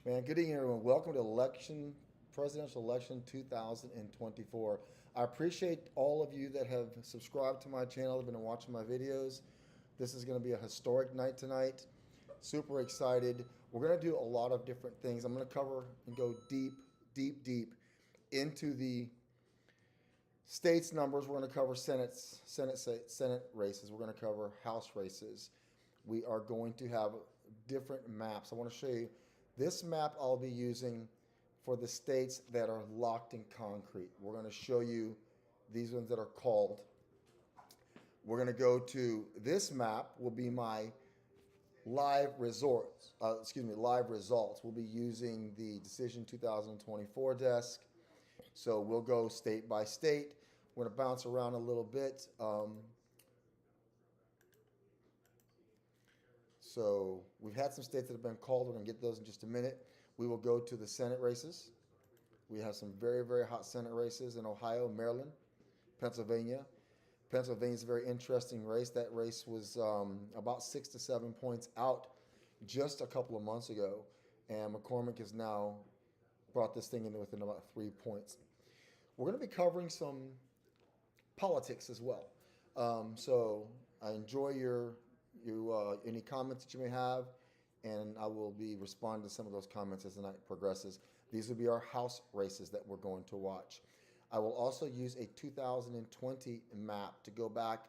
Man, good evening, everyone. Welcome to presidential election 2024. I appreciate all of you that have subscribed to my channel, have been watching my videos. This is going to be a historic night tonight. Super excited. We're going to do a lot of different things. I'm going to cover and go deep into the states numbers. We're going to cover Senate races. We're going to cover House races. We are going to have different maps. I want to show you this map I'll be using for the states that are locked in concrete. We're going to show you these ones that are called. We're going to go to this map will be my live results. Live results. We'll be using the Decision 2024 desk. So we'll go state by state. We're going to bounce around a little bit. So we've had some states that have been called. We're going to get those in just a minute. We will go to the Senate races. We have some very hot Senate races in Ohio, Maryland, Pennsylvania. Pennsylvania is a very interesting race. That race was about 6 to 7 points out just a couple of months ago. And McCormick has now brought this thing in within about 3 points. We're going to be covering some politics as well. So I enjoy any comments that you may have, and I will be responding to some of those comments as the night progresses. These will be our House races that we're going to watch. I will also use a 2020 map to go back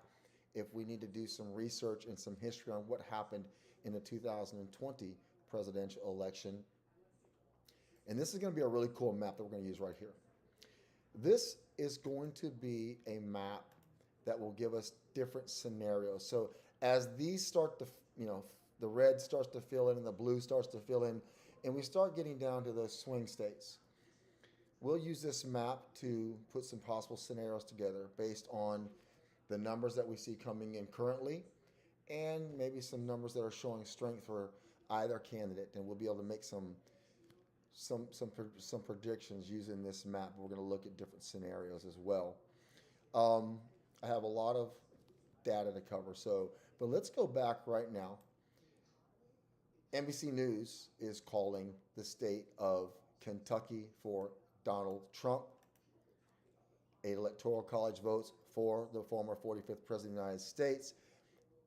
if we need to do some research and some history on what happened in the 2020 presidential election. And this is going to be a really cool map that we're going to use right here. This is going to be a map that will give us different scenarios. So as these start to, the red starts to fill in and the blue starts to fill in, and we start getting down to those swing states, we'll use this map to put some possible scenarios together based on the numbers that we see coming in currently and maybe some numbers that are showing strength for either candidate. And we'll be able to make some predictions using this map. We're going to look at different scenarios as well. I have a lot of data to cover. But let's go back right now. NBC News is calling the state of Kentucky for Donald Trump. Electoral College votes for the former 45th President of the United States.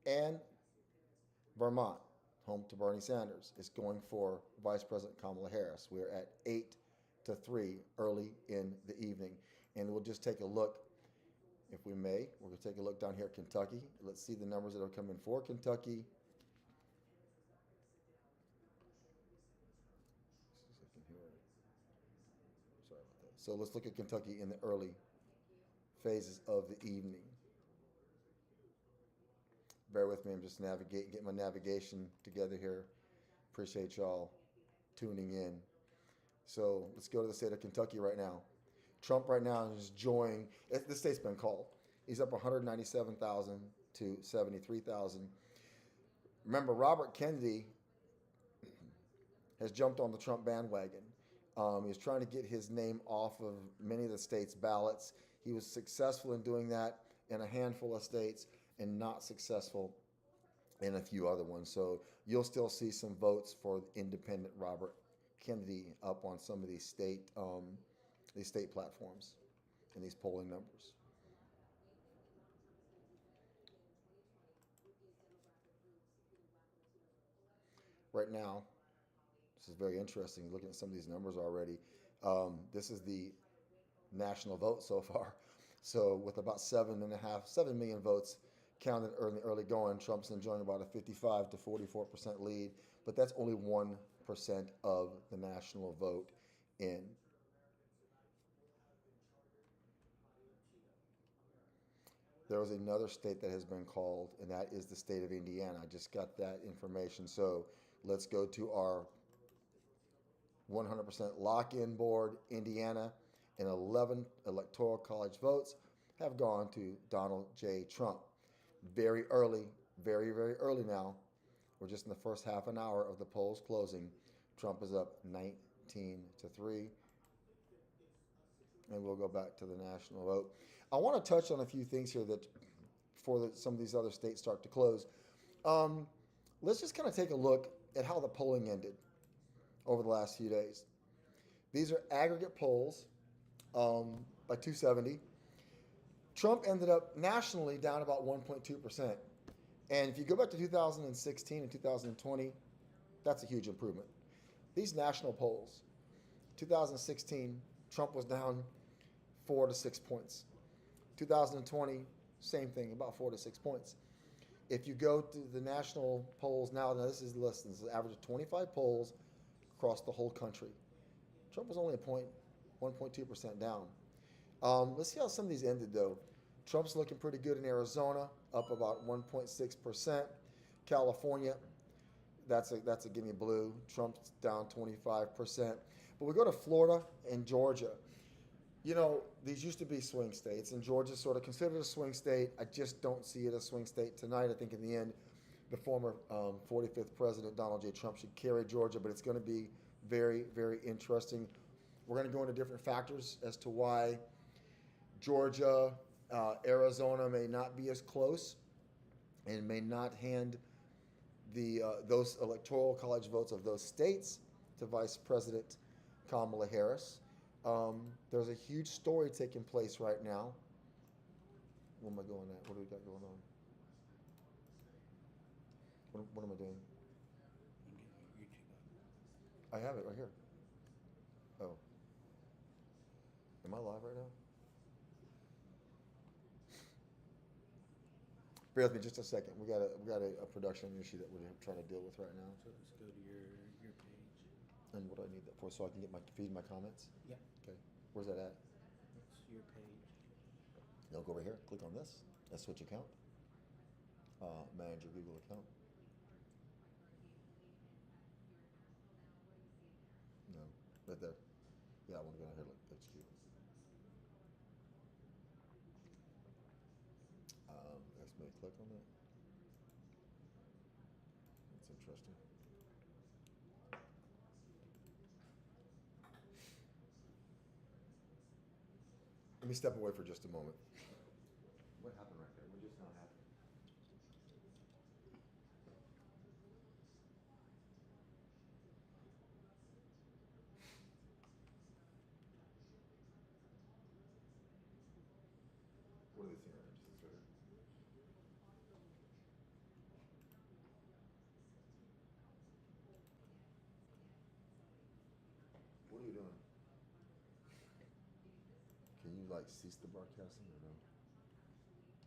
And Vermont, home to Bernie Sanders, is going for Vice President Kamala Harris. We're at 8 to 3 early in the evening. And we'll just take a look, if we may. We're going to take a look down here at Kentucky. Let's see the numbers that are coming for Kentucky. Sorry about that. So let's look at Kentucky in the early phases of the evening. Bear with me. I'm just getting my navigation together here. Appreciate y'all tuning in. So let's go to the state of Kentucky right now. Trump right now is enjoying, this state's been called. He's up 197,000 to 73,000. Remember, Robert Kennedy has jumped on the Trump bandwagon. He's trying to get his name off of many of the state's ballots. He was successful in doing that in a handful of states and not successful in a few other ones. So you'll still see some votes for independent Robert Kennedy up on some of these state platforms and these polling numbers. Right now, this is very interesting. Looking at some of these numbers already, this is the national vote so far. So with about 7 million votes counted early going, Trump's enjoying about a 55 to 44% lead, but that's only 1% of the national vote in. There was another state that has been called, and that is the state of Indiana. I just got that information. So let's go to our 100% lock-in board. Indiana, and 11 electoral college votes have gone to Donald J. Trump. Very early, very early now. We're just in the first half an hour of the polls closing. Trump is up 19 to 3. And we'll go back to the national vote. I want to touch on a few things here that before some of these other states start to close. Let's just kind of take a look at how the polling ended. over the last few days. These are aggregate polls by 270. Trump ended up nationally down about 1.2%. And if you go back to 2016 and 2020, that's a huge improvement. These national polls, 2016, Trump was down 4 to 6 points. 2020, same thing, about 4 to 6 points. If you go to the national polls now this is the list. This is an average of 25 polls across the whole country. Trump was only a point, 1.2% down. Let's see how some of these ended, though. Trump's looking pretty good in Arizona, up about 1.6%. California, that's a gimme blue. Trump's down 25%. But we go to Florida and Georgia. You know, these used to be swing states, and Georgia's sort of considered a swing state. I just don't see it a swing state tonight. I think in the end, the former 45th president, Donald J. Trump, should carry Georgia, but it's going to be very, very interesting. We're going to go into different factors as to why Georgia, Arizona may not be as close and may not hand those electoral college votes of those states to Vice President Kamala Harris. There's a huge story taking place right now. What am I going at? What do we got going on? What am I doing? I have it right here. Oh. Am I live right now? Bear with me just a second. We got a production issue that we're trying to deal with right now. So let's go to your page. And what do I need that for? So I can get feed my comments? Yeah. Okay. Where's that at? It's your page. No, go over here. Click on this. Let's switch account. Manage your Google account. No. Right there. Yeah, I want to go down here. Look, that's cute. Let's maybe click on that. That's interesting. Let me step away for just a moment. What happened right there? What just now happened? What are they seeing right now? Just right here. What are you doing? Can you like cease the broadcasting or no?